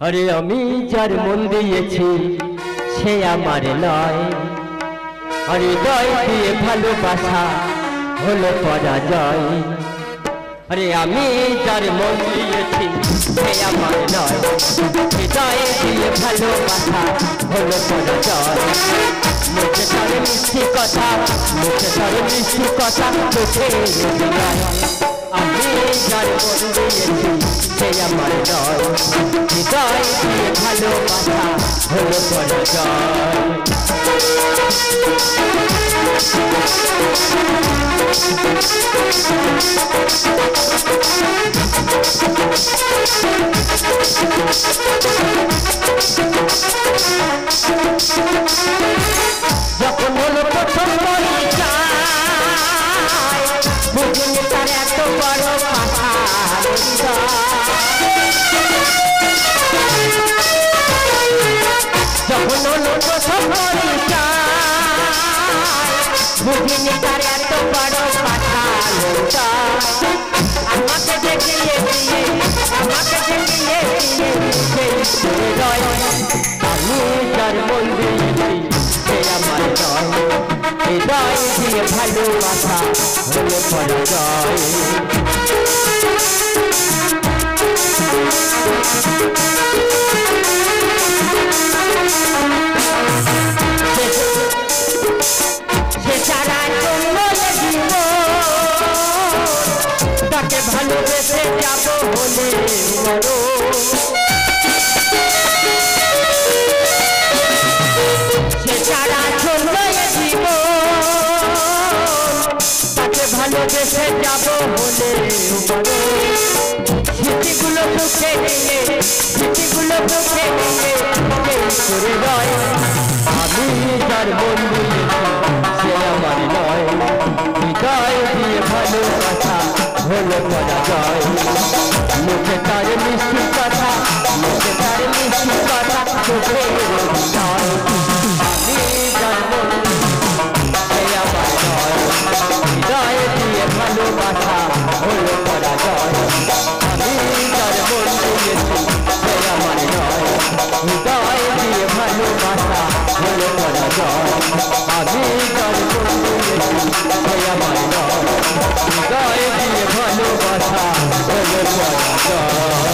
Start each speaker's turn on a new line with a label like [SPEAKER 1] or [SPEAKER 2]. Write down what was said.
[SPEAKER 1] अरे अमी जार मन दिएছি সে আমার নয় अरे हृदय দিয়ে ভালোবাসা হলো পরাজয় अरे अमी जार मन दिएছি সে আমার নয় হৃদয় দিয়ে ভালোবাসা হলো পরাজয় মুখে তার মিষ্টি কথা চোখে নয় আমি जार मन দিয়েছি সে আমার নয় হৃদয় দিয়ে ভালোবাসা হলো পরাজয় যখন হলো প্রথম পরিচয় বুঝিনি তার এত বড় কথা যখন হলো প্রথম পরিচয় বুঝিনি তার এত বড় কথা আমাকে দেখিয়ে দিয়ে আমি যার মন দিয়েছি সে আমার নয় হৃদয় দিয়ে ভালোবাসা হলো পরাজয় সে সারা জীবন তাকে ভালোবেসে যাব বলে মরো সে সারা জীবন তাকে ভালোবেসে যাব বলে মরো স্মৃতিগুলো মুখে নিয়ে করে রয় আমি যার মন দিয়েছি সে আমার নয় হৃদয় দিয়ে ভালোবাসা হলো পরাজয় মুখে তার মিষ্টি কথা চোখে নয় আমি যার মন সে আমার নয় হৃদয় দিয়ে ভালোবাসা হলো পরাজয় আমি যার মন দিয়েছি সে আমার নয় হৃদয় দিয়ে ভালোবাসা হলো পরাজয় আমি যার মন দিয়েছি সে আমার নয় হৃদয় দিয়ে ভালোবাসা হলো পরাজয়